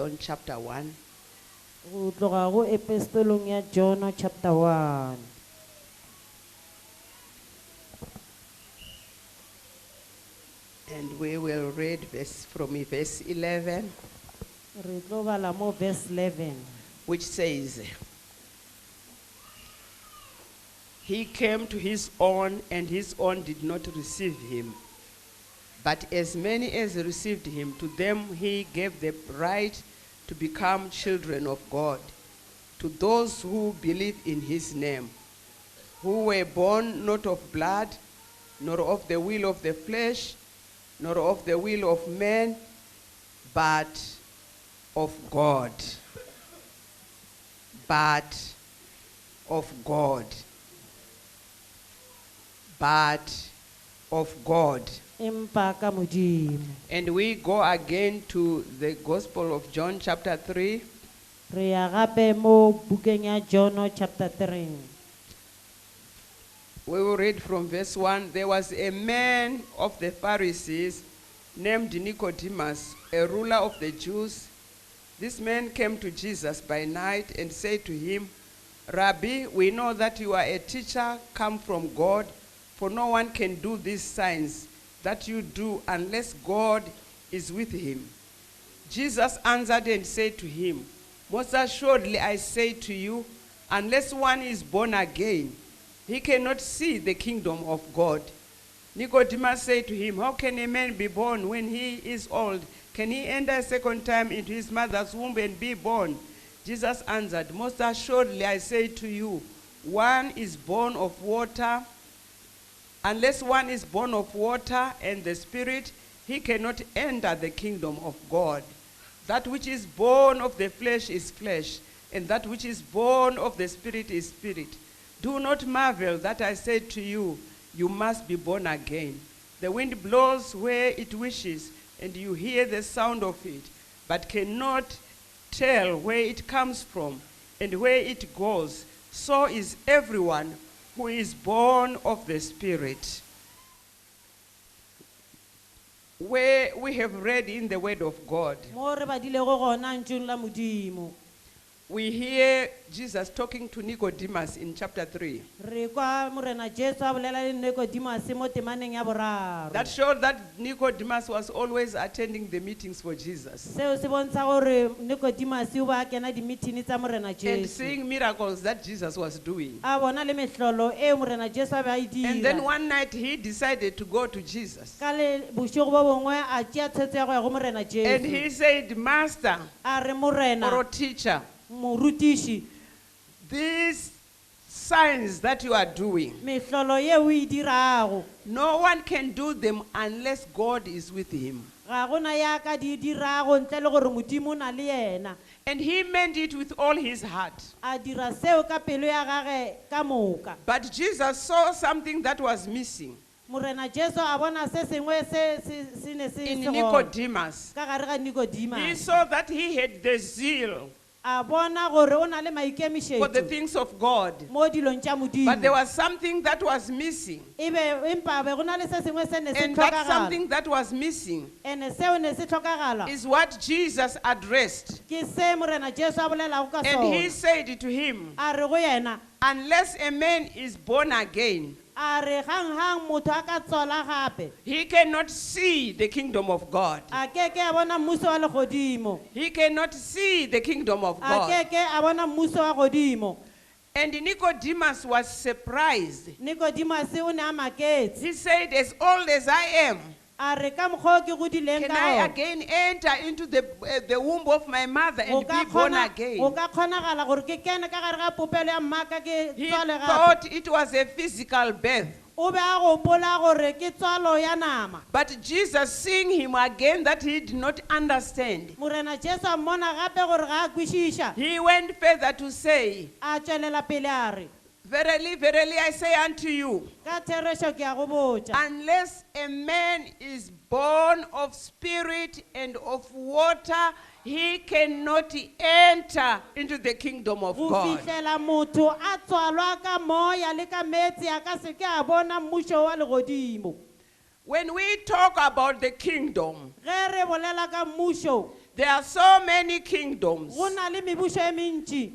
John chapter 1. Go tloga go epistolong ya John chapter 1. And we will read from verse 11, Re tlo bala mo verse 11. which says, He came to his own, and his own did not receive him. But as many as received him, to them he gave the right to become children of God, to those who believe in his name, who were born not of blood, nor of the will of the flesh, nor of the will of man, but of God. But of God. But of God. Empa ka Modimo. And we go again to the Gospel of John chapter 3. Re ya gape mo bukeng ya John chapter 3. We will read from verse 1. There was a man of the Pharisees named Nicodemus, a ruler of the Jews. This man came to Jesus by night and said to him, Rabbi, we know that you are a teacher come from God, for no one can do these signs that you do unless God is with him. Jesus answered and said to him, Most assuredly I say to you, unless one is born again, he cannot see the kingdom of God. Nicodemus said to him, How can a man be born when he is old? Can he enter a second time into his mother's womb and be born? Jesus answered, Most assuredly I say to you, one is born of water. Unless one is born of water and the Spirit, he cannot enter the kingdom of God. That which is born of the flesh is flesh, and that which is born of the Spirit is spirit. Do not marvel that I said to you, you must be born again. The wind blows where it wishes, and you hear the sound of it, but cannot tell where it comes from and where it goes. So is everyone who is born of the Spirit. Where we have read in the Word of God, Mo re badilego gona ntšong la Modimo. we hear Jesus talking to Nicodemus in chapter 3. Re kwa morena Jesu a bolela le Nicodemus mo temaneng ya boraro. That showed that Nicodemus was always attending the meetings for Jesus Seo se bontsha gore Nicodemus o ba kena di-meeting tsa morena and Jesu. seeing miracles that Jesus was doing. A bona le mehlolo e morena Jesu a be a e And then dira. one night he decided to go to Jesus. Ka le bošego bo bongwe a tšea tshwetso ya go ya go morena And Jesu. he said, Master A re or morena, teacher, morutiši, these signs that you are doing, mehlolo ye o e dirago, no one can do them unless God is with him. ga gona ya ka di dirago ntle le gore Modimo o na le yena. And he meant it with all his heart. A dira seo ka pelo ya gage ka moka. But Jesus saw something that was missing Morena Jesu a bona se sengwe se ne se in se gona Nicodemus. ka gare ga He Nicodemus. saw that he had the zeal A bona gore o na le for the maikemišetšo things of God. mo dilong tša But there Modimo. was something that was missing. Empa be go na le se sengwe se ne se And that tlhokagala. something that was missing Ene seo ne se tlhokagala is what Jesus addressed. ke se morena Jesu a bolelago ka And he sona. said to him, A re go yena, unless a man is born again, a re hang motho a ka tswala gape, he cannot see the kingdom of God. a ke ke a bona mmuso wa legodimo, He cannot see the kingdom of a God. ke ke a bona mmuso wa godimo. And Nicodemus was surprised. Nicodemus o ne a maketse. He said, as old as I am, A re ka mokgwa o ke godileng can ka I ona, again enter into the womb of my mother o and ka be born kgona- again? o ka kgonagala gore ke kene ka gare ga popelo ya mmaka ke He tswale gape. thought it was a physical birth. O be a gopola gore ke tswalo ya nama. But Jesus, seeing him again that he did not understand, Morena Jesu a mmona gape gore ga a kwešiša, he went further to say, a tšwelela pele a re, verily, verily, I say unto you, ka therešo ke a go botša, unless a man is born of spirit and of water, he cannot enter into the kingdom of go God. fihlela motho a tswalwa ka moya le ka metsi a ka se ke a bona mmušo wa legodimo. When we talk about the kingdom, Ge re bolela ka mmušo, There are so many kingdoms. go na le mebušo e mentši.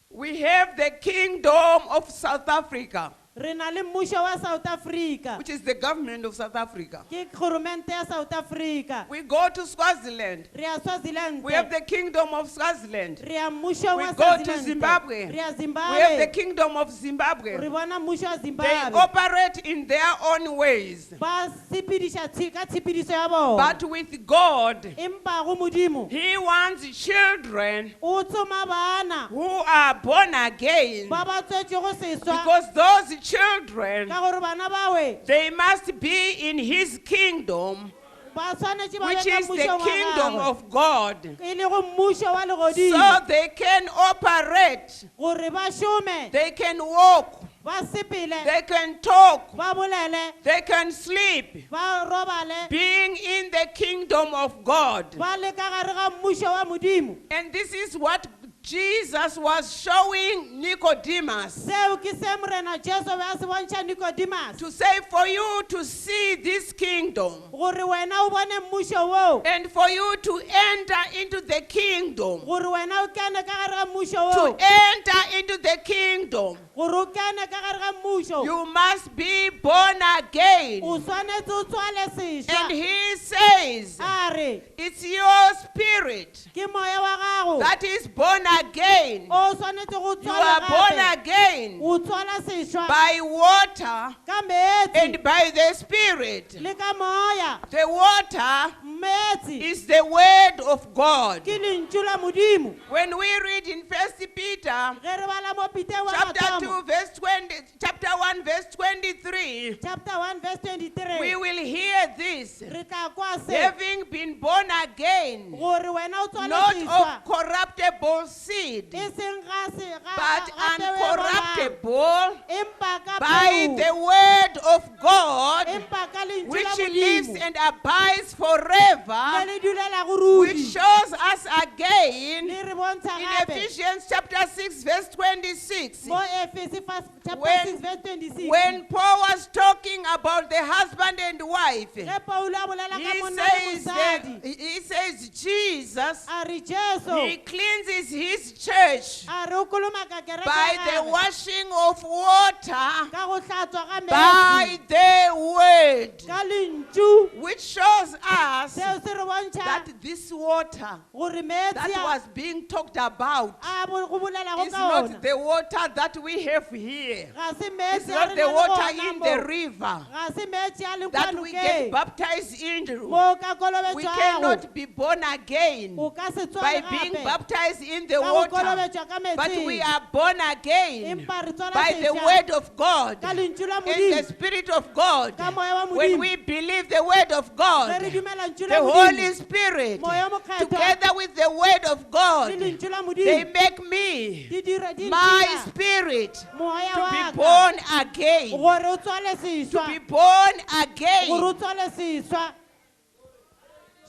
We have the kingdom of South Africa, Re na le mmušo wa South Africa, which is the government of South Africa. ke kgoromente ya South Africa. We go to Swaziland. Re ya Swaziland, We have the kingdom of Swaziland. re ya mmušo We wa go to Swaziland. Zimbabwe. Re ya We have the Zimbabwe, kingdom of re Zimbabwe. bona mmušo wa They Zimbabwe. operate in their own ways. Ba sepediša ka tshepedišo ya bona. But with God, Empa go Modimo, He wants children o tsoma bana who are born again. ba ba tswetšego seswa, Because those children, ka gore bana bawe they must be in His kingdom, ba swanetše ba which be ka is the mmušong wa kingdom gagwe. of God, E le go mmušo wa so legodimo, they can operate, gore ba šome, they can walk, ba sepele, they can talk, ba bolele, they can sleep, ba robale, being in the kingdom of God. ba le ka gare ga mmušo wa Modimo. And this is what Jesus was showing Nicodemus, Seo ke se morena Jesu be a se bontšha Nicodemus, to say for you to see this kingdom gore wena o bone mmušo woo, and for you to enter into the kingdom, gore wena o kene ka gare ga mmušo to woo, enter into the kingdom, gore o kene ka gare ga mmušo, you must be born again. o swanetse o tswale And sešwa. He says, A re, it's your spirit ke moya wa gago that is born again. o swanetse go You are born tswala gape, again o tswala sešwa by water ka metsi and by the Spirit. le ka moya. The water Metsi is the word of God. ke lentšu la Modimo. When we read in 1 Peter Ge re bala mo Peter wa chapter mathomo, 2 verse 20, chapter 1 verse 23, chapter 1 verse 23, we will hear this. re tla kwa se Having been born again, gore wena o tswale not sešwa, of corruptible seed, e seng ga se ga but ga peo e rolang, uncorruptible, empa ka by peo, the word of God, empa ka lentšu which la lives Modimo and abides le forever, le dulela go which ruri, shows us again le re bontsha in gape Ephesians chapter 6 verse 26. mo Efese chapter When- 6 verse 26. When Paul was talking about the husband and wife, Ge Paulo a bolela ka he monna le says, mosadi, he says Jesus, a re Jesu he cleanses his church a re o kolomaka kereke by ya the gagwe washing of water ka go hlatswa ga by metsi the word, ka lentšu, which shows us seo se re bontšha that this water gore that metsi a was being talked about go bolelago is ka not ona the water that we have here. ga se It's metsi a not re the na le water gona in mo. the river Ga se metsi a leng that kwa we get nokeng baptized into. mo ka We kolobetšwago, cannot be born again o ka se by tswale being gape baptized in the ka go water, kolobetšwa ka but we metsing, are born again empa re tswala by the sešwa word of God ka lentšu la and the Modimo, Spirit of God. ka moya wa When Modimo. we believe the word of Ge God, re dumela lentšu the la Holy Modimo Spirit, moya o mokgethwa together with the word of le God, lentšu la they Modimo make me, di dira di my ntira spirit, moya to wa be ka born again. gore o tswale To sešwa, be born gore o again. tswale sešwa.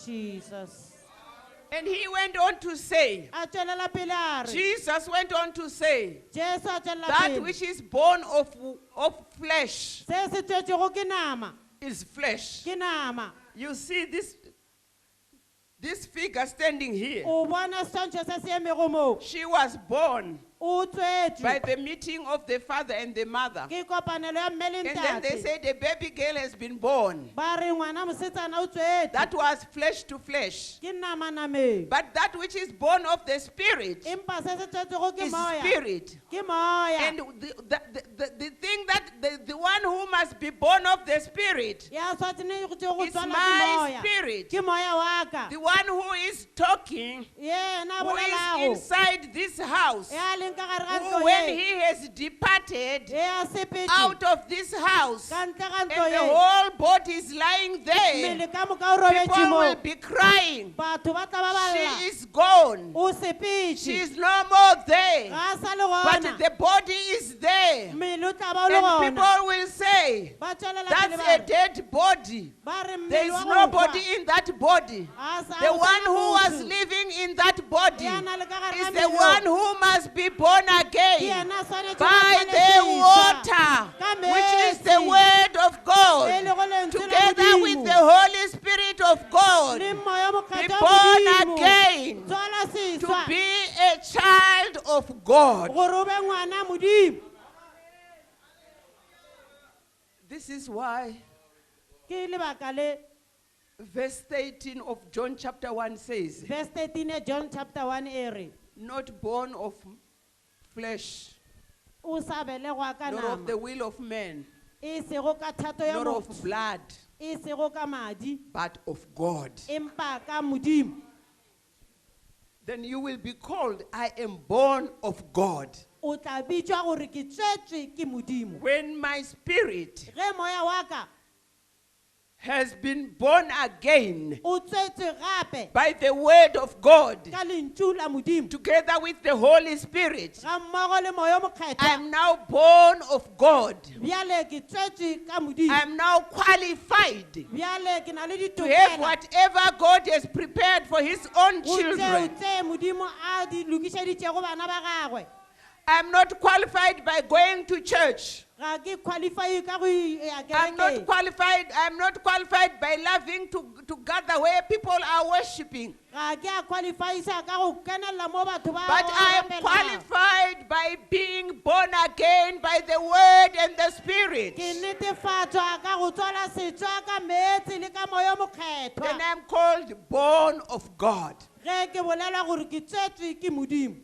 Jesus And he went on to say, a tšwelela pele a re, Jesus went on to say, Jesu a tšwelela that pele, which is born of flesh se se tšwetšego ke nama, is flesh. ke nama. You see this figure standing here. O bona setshwantsho se se emego moo, She was born o by tswetšwe the meeting of the father and the mother. ke kopanelo ya mme le And then they ntate, say the baby girl has been born. ba re ngwana mosetsana o tswetšwe That was flesh to flesh. ke nama nameng, But that which is born of the spirit empa se se tšwetšego ke is moya, spirit. ke moya. And the thing that the one who must be born of the spirit Ya tshwanetse go tšeo go is tswala ke my moya, spirit. ke moya wa ka, The one who is talking, yena a who is bolelago, inside this house, ya leng ka gare ga who ntlo when ye, he has departed ye a sepetše out of this house ka ntle ga and ntlo the ye, whole body is lying there, mmele ka moka o robetše people mo, will be crying. batho ba tla ba She balla, is gone. o She sepetše is no more there. ga a sa le But gona, the body is there. mmele o tla ba o le And gona, people will say, ba tšwelela pele that's ba a re, dead body. ba re There mmele is wa go nobody kgwa, in that body. ga a sa The go one tsena who was motho, living in that body ya na le ka gare is ga the mmele one o, who must be born ke again yena a swanetše go by tswala the sešwa, water, ka which is the metsi, word of e God, le go lentswe la together with Modimo, the Holy Spirit of God. le moya o mokgethwa Be tswa born Modimo. again. Tswala To seswa. be a child of God. Gore o be ngwana Modimo. This is why Ke lebaka le verse 13 of John chapter 1 says, verse 13 ya John chapter 1 e re, not born of flesh, o sa belegwa ka nor of the nama, will of man, e sego ka thato ya nor of motho, blood, e sego ka madi, but of God. empa ka Modimo. Then you will be called, I am born of God. O tla bitswa gore ke tswetswe ke Modimo. When my spirit Ge moya wa ka has been born again o tswetswe gape by the word of God, ka lentšu la Modimo, together with the Holy Spirit, ga mmogo le moya o I mokgethwa, am now born of God. bjale ke tswetswe ka Modimo, I am now qualified bjale ke na le to have ditokelo whatever God has prepared for his own go tseo children. tse Modimo a di lokišeditšego bana ba gagwe. I am not qualified by going to church. Ga ke qualify ka go ya I'm not kerekeng. qualified. I'm not qualified by loving to gather where people are worshiping. Ga ke a qualify-sa ka go kenelela mo batho ba But I am rapelang. qualified by being born again by the word and the spirit. Ke netefatswa ka go tswala setswa ka meetse le ka moya o mokgethwa. Then I'm called born of God. Ge ke bolela gore ke tswetswe ke Modimo.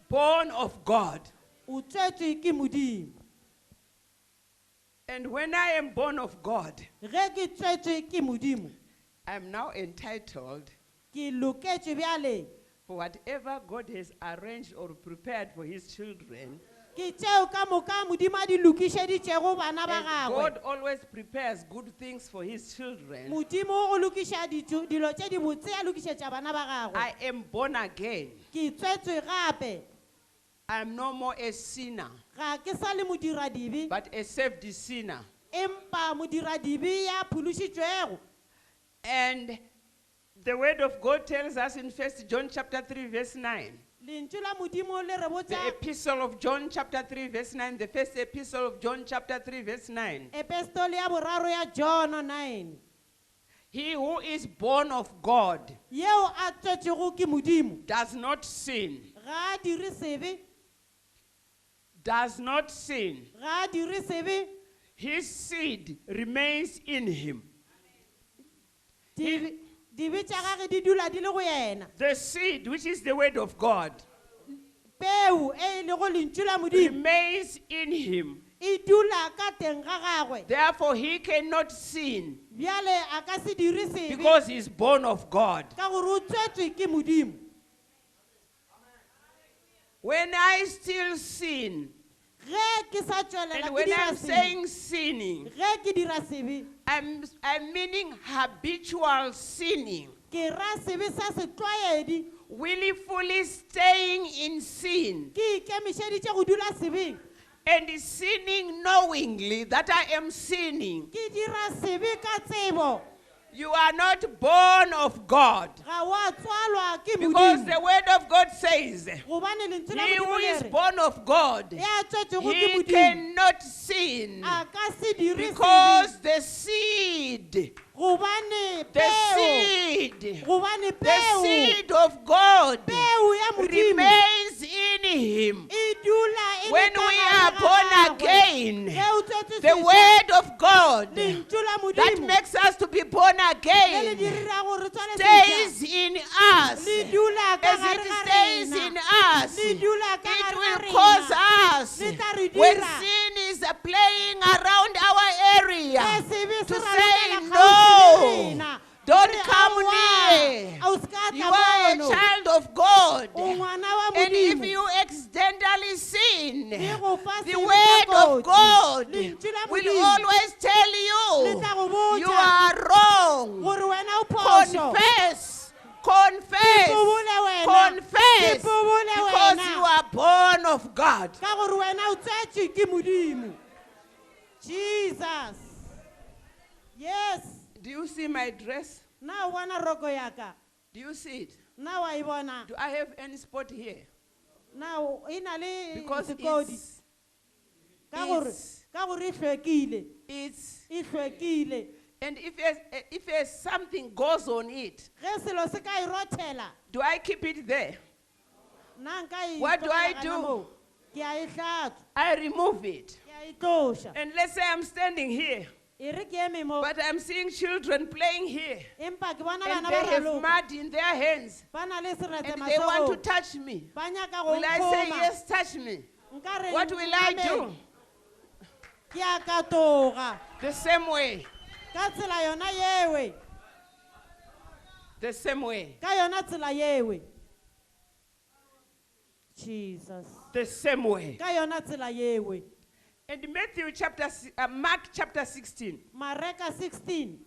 Born of God. O tswetswe ke Modimo. And when I am born of God, Ge ke tswetswe ke Modimo, I'm now entitled ke loketšwe bjale. for whatever God has arranged or prepared for his children. Ke tšeo ka moka Modimo a di lokišeditšego bana ba And gagwe. God always prepares good things for his children. Modimo o lokiša dilo tše di botse a lokišetša bana ba gagwe. I am born again. Ke tswetswe gape. I am no more a sinner, Ga ke sa le modiradibi, but a saved sinner. empa modiradibi ya phološitšwego. And the word of God tells us in 1 John chapter 3 verse 9. Lentšu la Modimo le re The botša epistle of John chapter 3 verse 9. The first epistle of John chapter 3 verse 9. epistole ya boraro ya John 9. He who is born of God Yeo a tswetšego ke Modimo does not sin. ga a dire sebe, Does not sin. ga a dire sebe. His seed remains in him. Dibe tša gage di dula di le go yena. The seed, which is the word of God, Peu e le go lentšu la Modimo remains in him. e dula ka teng ga gagwe. Therefore, he cannot sin Bjale a ka se dire sebe because he is born of God. ka gore o tswetswe ke Modimo. When I still sin, Ge ke sa tšwelela and ke when dira I'm sebe, saying sinning, ge ke dira sebe, I'm meaning habitual sinning, ke ra sebe sa setlwaedi, willfully staying in sin, ke ikemišeditše go dula sebeng, and sinning knowingly that I am sinning. ke dira sebe ka tsebo. You are not born of God. Ga wa tswalwa ke Because Modimo. the word of God says, Gobane lentswe la he who Modimo is le re, born of God, ya tswetšego ke he Modimo cannot sin. a ka se dire Because sebe. the seed, Gobane the peu, seed, gobane the peu, seed of God peu ya Modimo remains in him. e dula e le When ka we gare are ga born gagwe. again, Ge o tswetswe the sešwa, word of God lentšu la that Modimo makes us to be born le le again dirira gore tswale stays sešwa, in us. le dula ka As gare it ga stays rena. in us, Le dula ka it gare ga will rena. cause us, Le tla re when dira. sin is playing around our area, Ge sebe to se say, ralokela kgauswi le no, rena. don't Re, come "Aowa, near. a o ska You tla are a mono. child of God. O ngwana wa And if Modimo." you accidentally sin, Le go fa the sebe word sa of kotsi. God Lentšu la will Modimo always tell le you, tla go botša you are wrong. gore wena o phošo. Confess, confess, Sepubule wena. confess, Sepubule because wena. you are born of God. Ka gore wena o tswetšwe ke Modimo. Jesus. Yes. Do you see my dress? Na o bona roko ya ka. Do you see it? Na wa e bona. Do I have any spot here? Na e na le Because sekodi. Ka gore it's, e hlwekile. it's, E hlwekile. And if something goes on it, ge selo se ka e rothela do I keep it there? nna nka e What do I tlogela do? gana moo. Ke a e hlatswa I remove it. ke a e tloša And let's say I'm standing here, e re ke eme mo but I'm seeing children playing here. empa ke bona And bana they ba have raloka mud in their hands. ba na le seretse And they want to matsogong touch me. ba nyaka go Will I say, nkgoma yes, touch me? nka re What will I do? nkgamele. Ke a katoga The same way. ka tsela yona yewe The same way. ka yona tsela yewe Jesus The same way. ka yona tsela yewe And Mark chapter 16. Mareka 16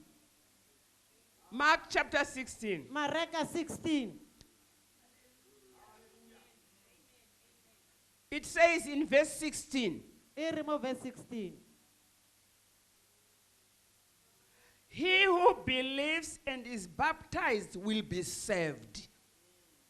Mark chapter 16. Mareka 16 It says in verse 16, e re mo verse 16 he who believes and is baptized will be saved.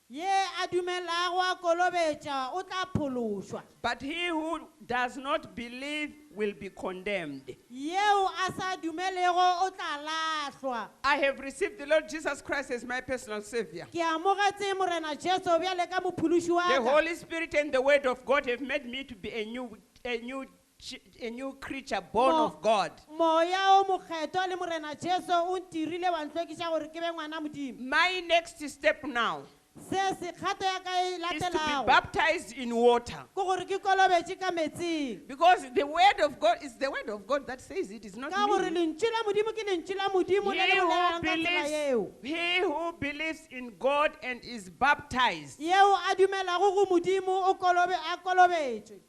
ye a dumelago a kolobetša o tla phološwa But he who does not believe will be condemned. yeo a sa dumelego o tla lahlwa I have received the Lord Jesus Christ as my personal Savior. ke amogetse morena jesu bjale ka mophološi wa The ka Holy Spirit and the Word of God have made me to be a new creature born Mo- of God. moya o mokgetho le morena jesu o ntirile wa ntlhokiša gore ke be ngwana modimo My next step now se se kgato ya ka e is to be latelago baptized in water. ke gore ke kolobetše ka metsing Because the Word of God is the Word of God that says it is not ka gore me. lentšu la modimo ke lentšu la modimo le le bolelang ka tsela yeo He who believes in God and is baptized, yeo a dumelago go modimo a kolobetšwe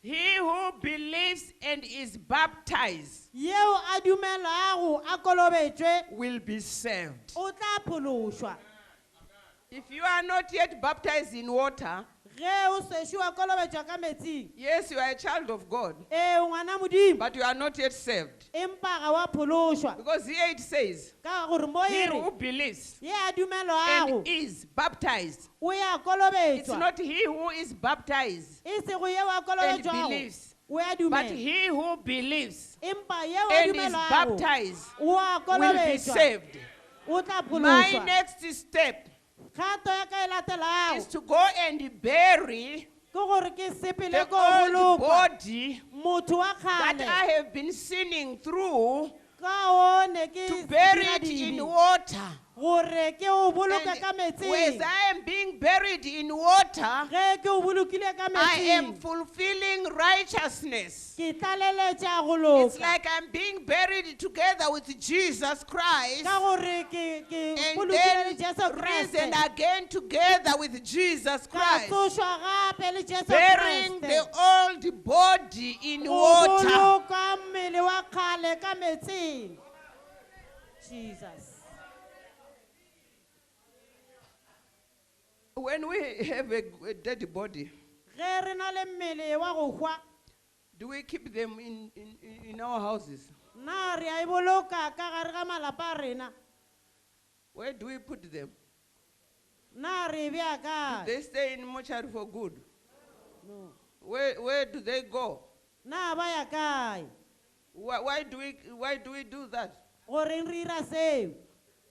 he who believes and is baptized yeo a dumelago a kolobetšwe will be saved. o tla phološwa If you are not yet baptized in water, ge o sešo wa kolobetšwa ka metsing yes, you are a child of God, ee o ngwana modimo but you are not yet saved. empa ga wa phološwa Because here it says, ka gore mo he e who re believes ye a dumelwago and is baptized. o ya It's kolobetšwa not he who is baptized e sego yeo a and kolobetšwago believes, o ya but dumela he who believes empa yeo a and is dumelwago baptized o a will be kolobetšwa saved. o tla My phološwa next step kgato ya ka e is latelago to go and bury ke gore ke sepele the ko old bolokwa body motho wa that kgale I have been sinning through ka one ke to bury dira it in dibe. water. gore ke o boloke And ka as metsing I am being buried in water, ge ke o bolokile ka I am metsing fulfilling righteousness. ke tlaleletša go It's loka like I'm being buried together with Jesus Christ ka gore ke and bolokile then le jesu risen kreste again together with Jesus ka Christ, tsošwa gape le jesu burying the kreste old body in go water. boloka mmele wa kgale ka metsing jesus When we have a dead body, ge re na le mmele wa go hwa do we keep them in our houses? na re a e boloka ka gare ga malapa a rena Where do we put them? na re bea kae They stay in mortuary for good. No. Where do they go? na ba ya kae Why do we do that? goreng re ira seo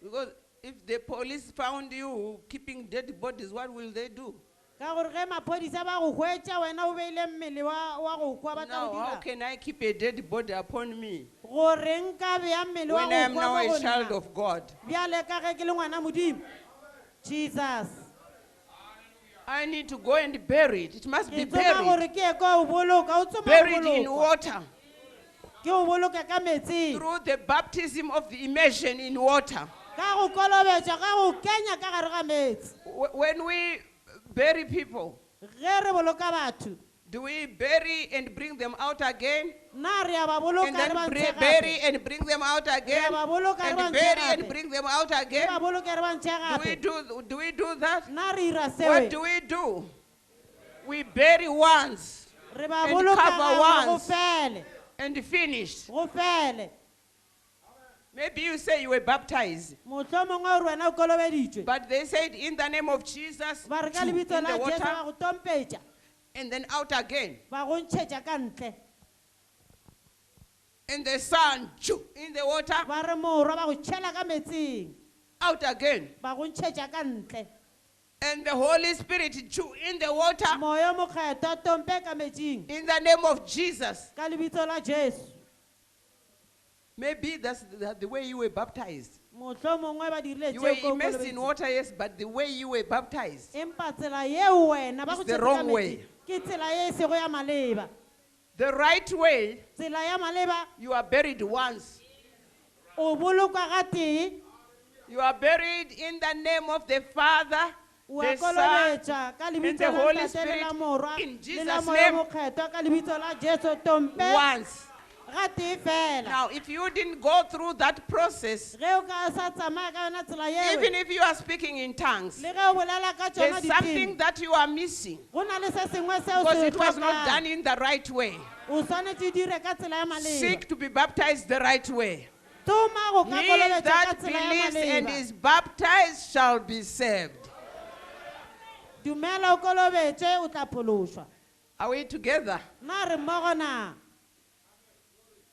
Because if the police found you keeping dead bodies, what will they do? ka gore ge maphodisa ba go hwetša wena o beile mmele wa go hwa ba tla Now, go how dira can I keep a dead body upon me goreng ka bea mmele wa when go I am hwa now mo a go child nna of God? bjale ka ge ke le ngwana modimo jesus I need to go and bury it. It must be ke tsoma buried. gore ke ye ko o boloka o tsoma Buried in go water. ke o boloke ka metsing Through the baptism of the immersion in water. ka go kolobetša ka go kenya ka gare ga metsi When we bury people, ge re boloka batho do we bury and bring them out again? na re a ba boloka And re then ba ntshe bury gape and bring them out again? ba boloka re ba And ntshe bury and gape bring them out re again? ba boloke re ba ntshe Do we do that? na re ira What seo do we do? We bury once re ba and boloka cover gangwe go once. fele and finished. go fele Maybe you say you were baptized, mohlomongwe gore wena o kolobeditšwe but they said in the name of Jesus ba re ka in lebitso la the jesu ba water go tompetša and then out again. ba go ntšhetša ka ntle And the son, in the water, ba re morwa ba go tšhela ka metsing out again. ba go ntšhetša ka ntle And the Holy Spirit, in the water, moya o mokgetho tompe ka metsing in the name of Jesus. ka lebitso la jesu Maybe that's the way you were baptized. mohlomongwe ba dirile You were tšeo ko immersed in kolobetsing. water, yes, but the way you were baptized, empa tsela yeo wena ba It's go the tšhetše wrong ka way. metsing ke tsela ye e sego ya maleba the right way, tsela ya maleba you are buried once. o bolokwa ga tee You are buried in the name of the Father, o the Son, kolobetša ka and lebitso the la Holy Ntate le la Spirit, morwa in le la Jesus' moya name. mokgethwa ka lebitso la jesu tompe once. ga tee fela Now, if you didn't go through that process, ge o ka sa tsamaya ka yona tsela even yewe if you are speaking in tongues, le ge o bolela ka tšona there's something diteng that you are missing go na le se sengwe seo because se it was not done tlhokang in the right way. o swanetše dire ka tsela ya maleba Seek to be baptized the right way. tuma go ka He kolobetša ka that tsela ya believes and maleba is baptized shall be saved. dumela o kolobetše o tla phološwa Are we together? na re mmogo na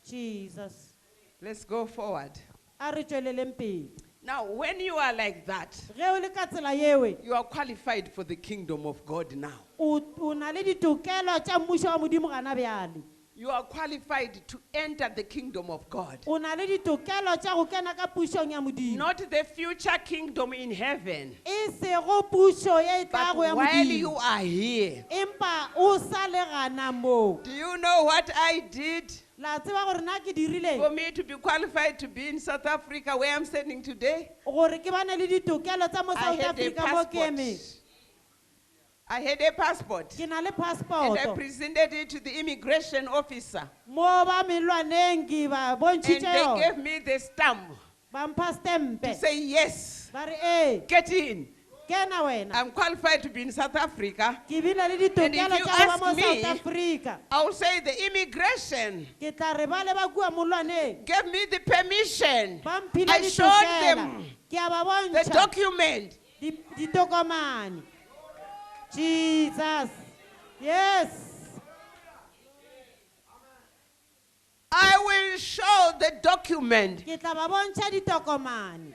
jesus Let's go forward. a re tšweleleng pele Now, when you are like that, ge o le ka tsela yewe you are qualified for the kingdom of God now. o na le ditokelo tša mmušo wa modimo gana bjale You are qualified to enter the kingdom of God. o na le ditokelo tša go kena ka pušong ya modimo Not the future kingdom in heaven, e sego pušo ye e but tlago ya while you modimo are here. empa o sa le gana moo Do you know what I did la tseba gore na ke for dirile me to be qualified to be in South Africa where I'm standing today? gore ke bane le ditokelo tsa mo I south had a africa mo ke passport. emeng I had a passport. ke na le And I passport presented it to the immigration officer. mo ba melwaneng ke ba And bontšhitše they yone gave me the stamp ba mpha to stempe say, yes, ba re ee get in. kena wena I'm qualified to be in South Africa. ke bile le And if ditokelo you tša go ba ask mo me- south africa I will say the immigration ke tla re ba le ba kua molwaneng gave me the permission. ba mphile I showed ditokela them ke a ba the bontšha document. ditokomane jesus yes I will show the document ke tla ba bontšha ditokomane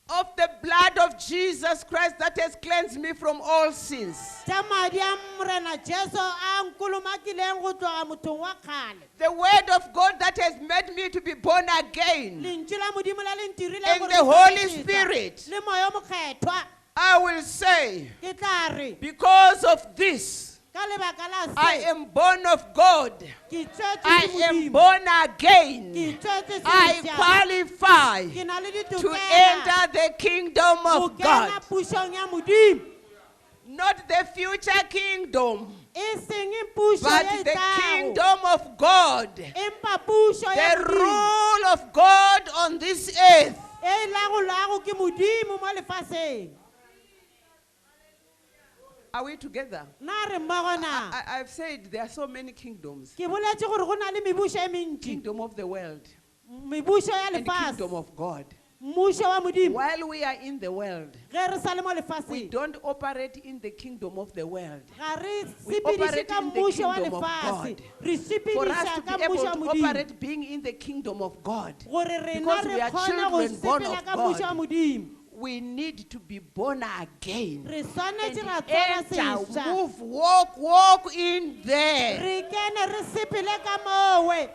of the blood of Jesus Christ that has cleansed me from all sins. tša madi a morena jesu a nkolomakileng go tloga mothong wa kgale The word of God that has made me to be born again. lentšu la modimo le le ntirile And gore the ke Holy kgotšisa. Spirit. le moya o mokgethwa I will say, ke tla re because of this, ka lebaka la I se am born of God. ke tswetse I ke am Modimo. born ke again. tswetse I sesha. qualify ke na le to ditokela enter the kingdom go of kena God. pušong ya modimo Not the future kingdom, e seng pušo but ye the tlago kingdom of God. empa pušo ya The modimo rule of God on this earth. e lagolwago ke modimo mo lefaseng Are we together? na re mmogo na I've said there are so many kingdoms. ke boletše gore go na le mebušo e mentši Kingdom of the world mebušo ya and lefase kingdom of God. mmušo wa modimo While we are in the world, ge re sa le mo we lefaseng don't operate in the kingdom of the world. ga re We sepediše operate ka in the mmušo wa kingdom of lefase God. re For us sepediša to ka be able mmušo wa to modimo operate being in the kingdom of God, gore rena because re we are kgone go children born sepela of ka mmušo wa God. modimo we need to be born again. re And swanetše ra tswala enter, sešwa move, walk in there. re kene re sepele ka mowe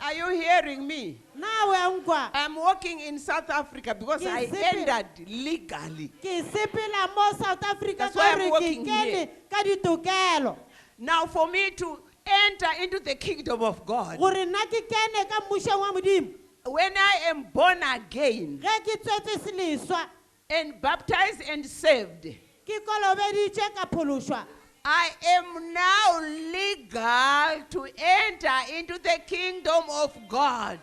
Are you hearing me? nawe a nkwa I'm walking in South Africa because I Yes, sir. entered legally. ke sepela mo south africa That's why ka I'm gore ke walking kene here. ka ditokelo Now, for me to enter into the kingdom of God, gore nna ke kene ka mmušong wa modimo when I am born again ge ke tswetse seleswa and baptized and saved, ke kolobeditše ka phološwa I am now legal to enter into the kingdom of God.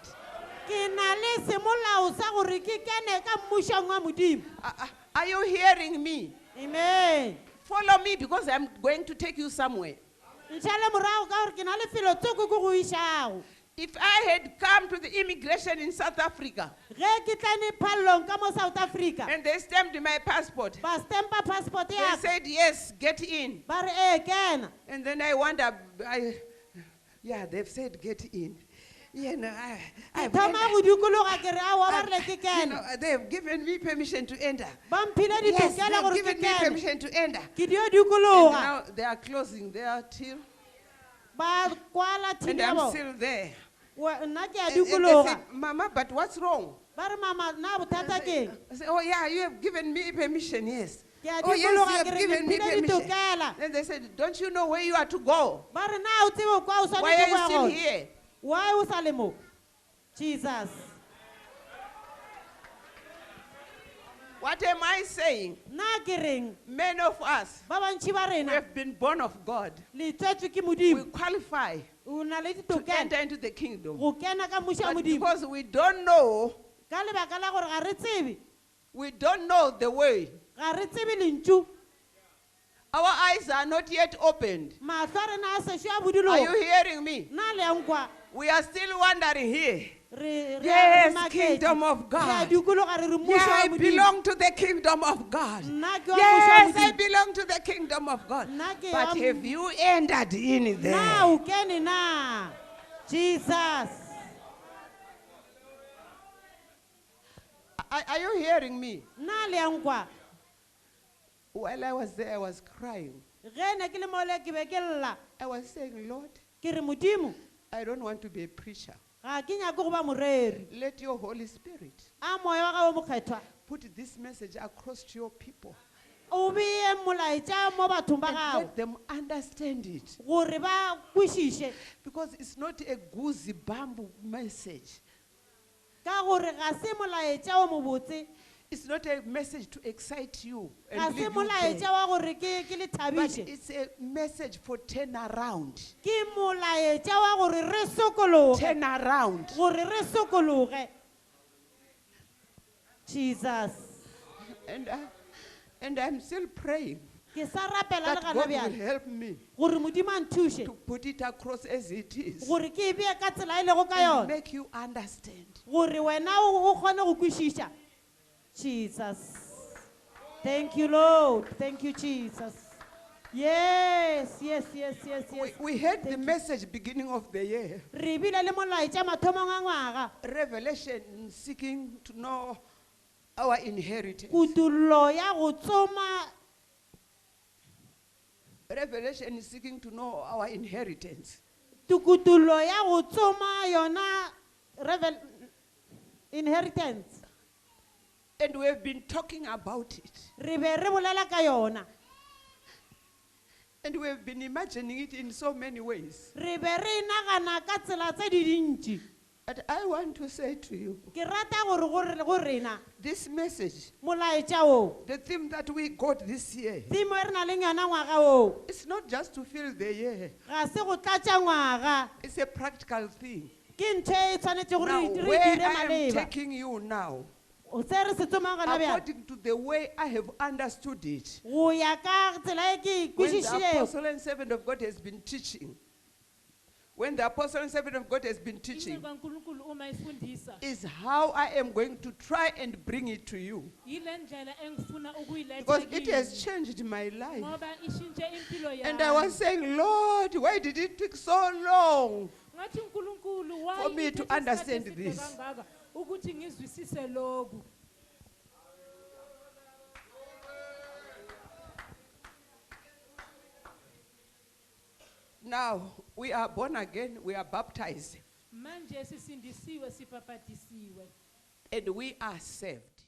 ke na le semolao sa gore ke kene ka mmušong wa modimo Are you hearing me? amen Follow me because I'm going to take you somewhere. ntšhale morago ka gore ke na le felo tsoko ke go išago If I had come to the immigration in South Africa ge ke tlane phallong ka mo south africa and they stamped my passport, ba stempa passport they ya ka said, yes, get in. ba re ee kena And then I wonder, Yeah, they've said get in. You know, Ke thoma go dikologa ke re aowa ba rile ke you kene know, they've given me permission to enter. ba mphile Yes, ditokelo they've gore ke given me kene permission to enter. ke dio And dikologa now they are closing there till, ba kwala and thini ya I'm bona still there. nna ke a And they dikologa said, Mama, but what's wrong? ba re mama na bothata ke eng I said, oh yeah, you have given me permission, yes. ke a Oh yes, you dikologa have ke re given me le mphile permission. ditokela Then they said, don't you know where you are to go? ba re na o tsebe kwa o Why are swanetse you go ya still gona here? why o sa le mo jesus What am I saying? nna ke reng Men of us, ba bantšhi ba we rena have been born of God. le tswetswe ke We modimo qualify o na le to ditokelo enter into the kingdom. go kena ka moša But modimo because we don't know, ka lebaka la gore ga re tsebe we don't know the way. ga re tsebe lentšu Our eyes are not yet opened. mahlo a rena a sešo a Are you bodilego hearing me? nna le yankwa We are still wandering here. re Yes, maketse. kingdom of Re a God. dikologa re re Yeah, mmušo I wa modimo belong to the kingdom of God. nna ke wa mmušo wa Yes, I modimo belong to the kingdom of God. nna ke But wa have you entered in na there? o kene na jesus Are you hearing me? nna le yankwa While I was there, I was crying. ge ne ke le mole ke be ke lla I was saying, Lord, ke re modimo I don't want to be a preacher. ga ke nyake go ba moreri Let your Holy Spirit a moya wa gago mokgethwa put this message across to your people. o beye molaetša mo bathong ba And gago let them understand it. gore ba kwešiše Because it's not a goosey bamboo message. ka gore ga se molaetša o mobotse It's not a message to excite you ga and se leave you molaetša there. wa gore ke le But thabiše it's a message for turn around. ke molaetša wa gore re sokologe Turn around. gore re sokologe jesus And I'm still praying ke sa rapela le that gana God will bjale help me gore modimo a nthuše to put it across as it is gore ke e beye ka tsela e lego ka and yona make you understand. gore wena o kgone go kwešiša jesus thank you lord thank you jesus yes yes yes yes yes We heard the Thank you. message beginning of the year. re bile le molaetša mathomong a ngwaga Revelation seeking to know our inheritance. kutullo ya go tsoma Revelation is seeking to know our inheritance. tukutullo ya go tsoma yona inheritance And we have been talking about it. re be re bolela ka yona And we have been imagining it in so many ways. re be re nagana ka tsela tse di dintši But I want to say to you, ke rata gore go rena this message, molaetša o the theme that we got this year, thimo e re na leng yona ngwaga o it's not just to fill the year. ga se go tlatša ngwaga It's a practical thing. ke ntho e tshwanetse gore Now, re where dire I am maleba taking you now, se re se tsomang gona bjale according to the way I have understood it, go ya ka tsela e ke when the kwešišilego apostle and servant of God has been teaching, when the apostle and servant of God has been teaching, inceba uNkulunkulu uma ifundisa is how I am going to try and bring it to you. yile ndlela engifuna ukuyiletha Because it kini has changed my life. ngoba ishintshe impilo And I was yami saying, Lord, why did it take so long? ngathi uNkulunkulu For me to understand this. kangaka ukuthi ngizwisise lokhu Now, we are born again, we are baptized, manje sisindisiwe sibhabhadisiwe and we are saved.